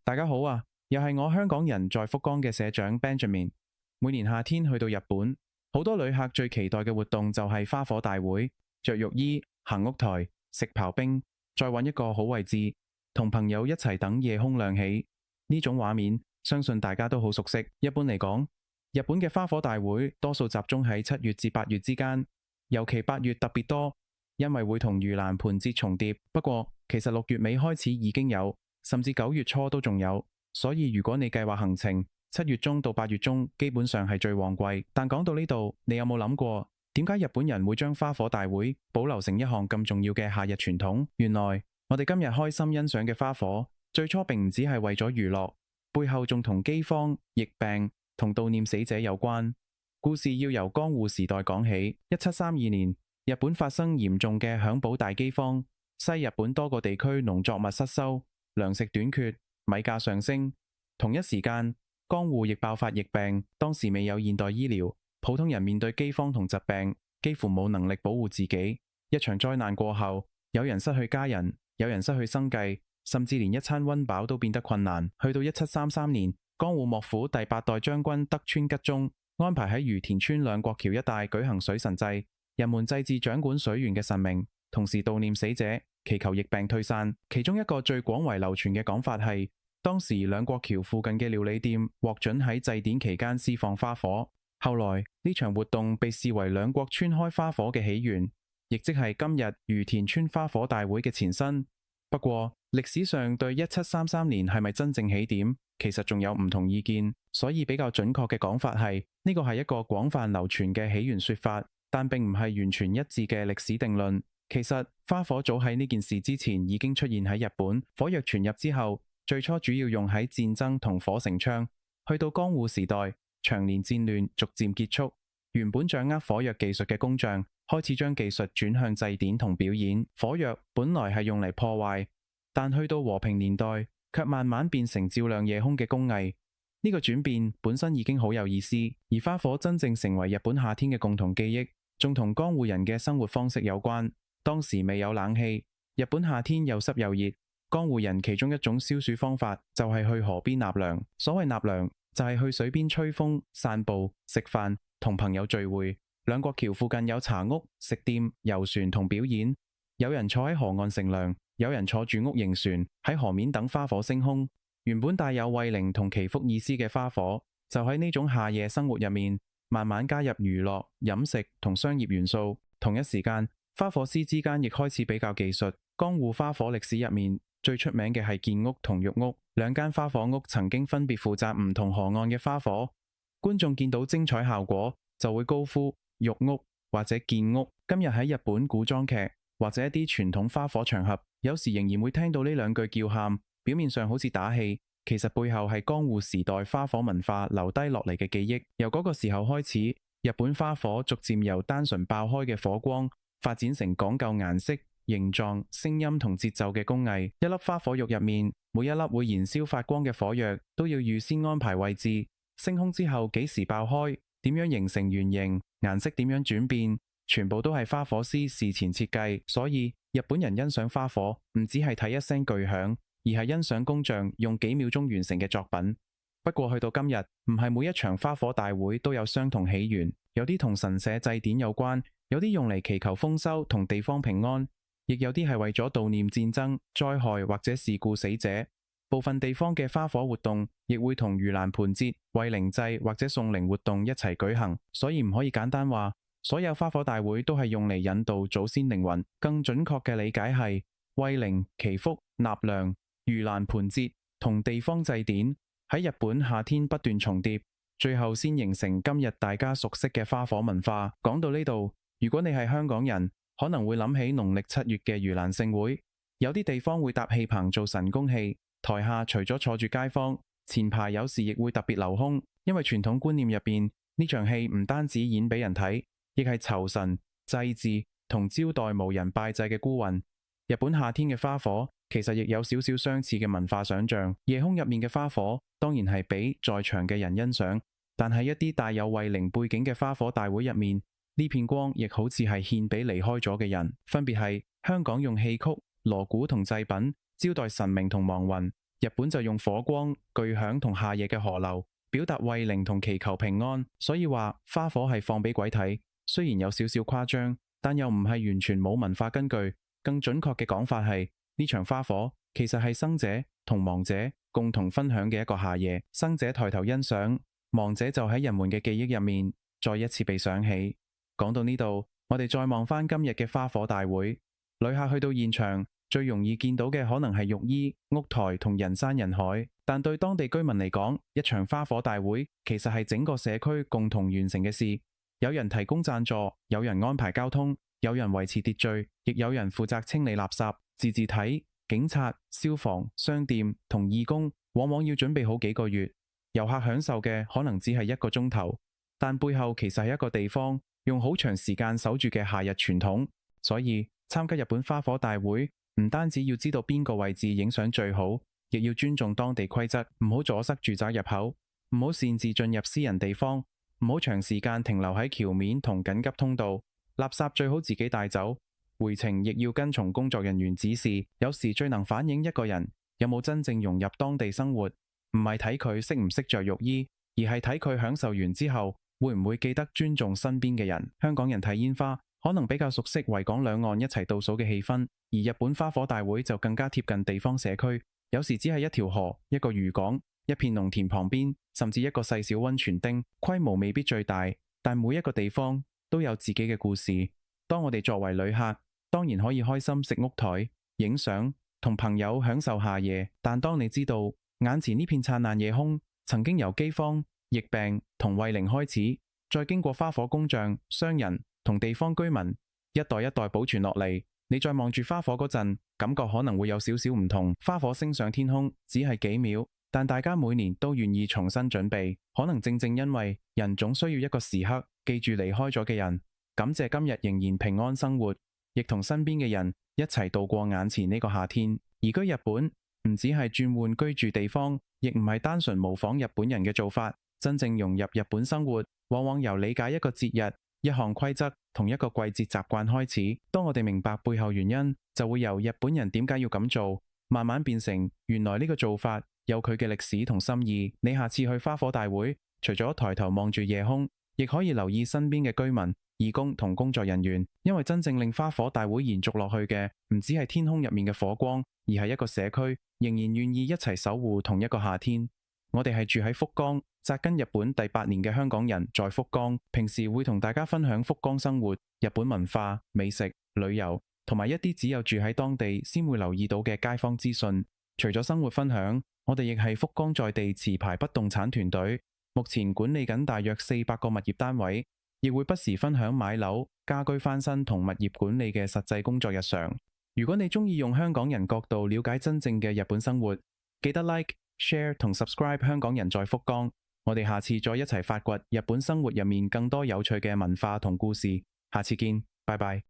大家好啊，又係我香港人在福岡嘅社長 Benjamin。每年夏天去到日本，好多旅客最期待嘅活動就係花火大會，着浴衣、行屋台、食刨冰，再揾一個好位置，同朋友一齊等夜空亮起。呢種畫面，相信大家都好熟悉。一般嚟講，日本嘅花火大會多數集中喺7月至8月之間，尤其8月特別多，因為會同盂蘭盆節重疊。不過，其實6月尾開始已經有。甚至9月初都仲有，所以如果你計劃行程，7月中到8月中基本上係最旺季。但講到呢度，你有冇諗過點解日本人會將花火大會保留成一項咁重要嘅夏日傳統？原來我哋今日開心欣賞嘅花火，最初並唔只係為咗娛樂，背後仲同饑荒、疫病同悼念死者有關。故事要由江戶時代講起。1732年，日本發生嚴重嘅享保大饑荒，西日本多個地區農作物失收，糧食短缺，米價上升。同一時間，江戶亦爆發疫病。當時未有現代醫療，普通人面對饑荒同疾病，幾乎冇能力保護自己。一場災難過後，有人失去家人，有人失去生計，甚至連一餐溫飽都變得困難。去到1733年，江戶幕府第8代將軍德川吉宗安排喺隅田川兩國橋一帶舉行水神祭，人們祭祀掌管水源嘅神明，同時悼念死者，祈求疫病退散。其中一個最廣為流傳嘅講法係，當時兩國橋附近嘅料理店獲准喺祭典期間施放花火。後來呢場活動被視為兩國村開花火嘅起源，亦即係今日隅田川花火大會嘅前身。不過歷史上對1733年係咪真正起點，其實仲有唔同意見，所以比較準確嘅講法係呢個係一個廣泛流傳嘅起源說法，但並唔係完全一致嘅歷史定論。其實花火早喺呢件事之前已經出現喺日本，火藥傳入之後，最初主要用喺戰爭同火繩槍。去到江戶時代，長年戰亂逐漸結束，原本掌握火藥技術嘅工匠開始將技術轉向祭典同表演。火藥本來係用嚟破壞，但去到和平年代，卻慢慢變成照亮夜空嘅工藝。呢個轉變本身已經好有意思，而花火真正成為日本夏天嘅共同記憶，仲同江戶人嘅生活方式有關。當時未有冷氣，日本夏天又濕又熱，江戶人其中一種消暑方法就係去河邊納涼。所謂納涼就係去水邊吹風、散步、食飯、同朋友聚會。兩國橋附近有茶屋、食店、遊船同表演，有人坐喺河岸乘涼，有人坐住屋迎船，喺河面等花火升空。原本帶有慰靈同祈福意思嘅花火，就喺呢種夏夜生活入面慢慢加入娛樂、飲食同商業元素。同一時間，花火師之間亦開始比較技術。江戶花火歷史入面最出名嘅係建屋同玉屋，兩間花火屋曾經分別負責唔同河岸嘅花火。觀眾見到精彩效果就會高呼玉屋或者建屋。今日喺日本古裝劇或者一啲傳統花火場合，有時仍然會聽到呢兩句叫喊，表面上好似打氣，其實背後係江戶時代花火文化留低落嚟嘅記憶。由嗰個時候開始，日本花火逐漸由單純爆開嘅火光發展成講究顏色、形狀、聲音同節奏嘅工藝。一粒花火肉入面，每一粒會燃燒發光嘅火藥都要預先安排位置，升空之後幾時爆開，點樣形成圓形，顏色點樣轉變，全部都係花火師事前設計。所以日本人欣賞花火唔只係睇一聲巨響，而係欣賞工匠用幾秒鐘完成嘅作品。不過去到今日，唔係每一場花火大會都有相同起源，有啲同神社祭典有關，有啲用嚟祈求豐收同地方平安，亦有啲係為咗悼念戰爭、災害或者事故死者。部分地方嘅花火活動亦會同盂蘭盆節、慰靈祭或者送靈活動一齊舉行，所以唔可以簡單話所有花火大會都係用嚟引導祖先靈魂。更準確嘅理解係慰靈、祈福、納涼、盂蘭盆節同地方祭典喺日本夏天不斷重疊，最後先形成今日大家熟悉嘅花火文化。講到呢度，如果你係香港人，可能會諗起農曆7月嘅盂蘭勝會，有啲地方會搭氣棚做神功戲，台下除咗坐住街坊，前排有時亦會特別留空，因為傳統觀念入邊，呢場戲唔單止演俾人睇，亦係酬神、祭祀同招待無人拜祭嘅孤魂。日本夏天嘅花火其實亦有少少相似嘅文化想像。夜空入面嘅花火當然係俾在場嘅人欣賞，但係一啲帶有慰靈背景嘅花火大會入面，呢片光亦好似係獻俾離開咗嘅人。分別係香港用戲曲、鑼鼓同祭品招待神明同亡魂，日本就用火光、巨響同夏夜嘅河流表達慰靈同祈求平安，所以話花火係放俾鬼睇。雖然有少少誇張，但又唔係完全冇文化根據。更準確嘅講法係，呢場花火其實係生者同亡者共同分享嘅一個夏夜。生者抬頭欣賞，亡者就喺人們嘅記憶入面再一次被想起。講到呢度，我哋再望返今日嘅花火大會，旅客去到現場最容易見到嘅可能係浴衣、屋台同人山人海，但對當地居民嚟講，一場花火大會其實係整個社區共同完成嘅事。有人提供贊助，有人安排交通，有人維持秩序，亦有人負責清理垃圾。自治體、警察、消防、商店同義工往往要準備好幾個月。遊客享受嘅可能只係1個鐘頭，但背後其實係一個地方用好長時間守住嘅夏日傳統。所以參加日本花火大會唔單止要知道邊個位置影相最好，亦要尊重當地規則，唔好阻塞住宅入口，唔好擅自進入私人地方，唔好長時間停留喺橋面同緊急通道。垃圾最好自己帶走，回程亦要跟從工作人員指示。有時最能反映一個人有冇真正融入當地生活，唔係睇佢識唔識着浴衣，而係睇佢享受完之後會唔會記得尊重身邊嘅人。香港人睇煙花可能比較熟悉維港兩岸一齊倒數嘅氣氛，而日本花火大會就更加貼近地方社區。有時只係一條河、一個漁港、一片農田旁邊，甚至一個細小溫泉町，規模未必最大，但每一個地方都有自己嘅故事。當我哋作為旅客，當然可以開心食屋台、影相，同朋友享受夏夜。但當你知道眼前呢片燦爛夜空，曾經由饑荒、疫病同慰靈開始，再經過花火工匠、商人同地方居民一代一代保存落嚟，你再望住花火嗰陣，感覺可能會有少少唔同。花火升上天空只係幾秒，但大家每年都願意重新準備。可能正正因為人總需要一個時刻記住離開咗嘅人，感謝今日仍然平安生活，亦同身邊嘅人一齊度過眼前呢個夏天。移居日本唔只係轉換居住地方，亦唔係單純模仿日本人嘅做法。真正融入日本生活，往往由理解一個節日、一項規則同一個季節習慣開始。當我哋明白背後原因，就會由日本人點解要咁做，慢慢變成原來呢個做法有佢嘅歷史同心意。你下次去花火大會，除咗抬頭望住夜空，亦可以留意身邊嘅居民、義工同工作人員，因為真正令花火大會延續落去嘅，唔只係天空入面嘅火光，而係一個社區仍然願意一齊守護同一個夏天。我哋係住喺福岡，紮根日本第8年嘅香港人，在福岡平時會同大家分享福岡生活、日本文化、美食、旅遊，同埋一啲只有住喺當地先會留意到嘅街坊資訊。除咗生活分享，我哋亦係福岡在地持牌不動產團隊，目前管理緊大約400個物業單位，亦會不時分享買樓、家居翻新同物業管理嘅實際工作日常。如果你鍾意用香港人角度了解真正嘅日本生活，記得 Like、Share 同 Subscribe 香港人在福岡。我哋下次再一齊發掘日本生活入面更多有趣嘅文化同故事。下次見，拜拜。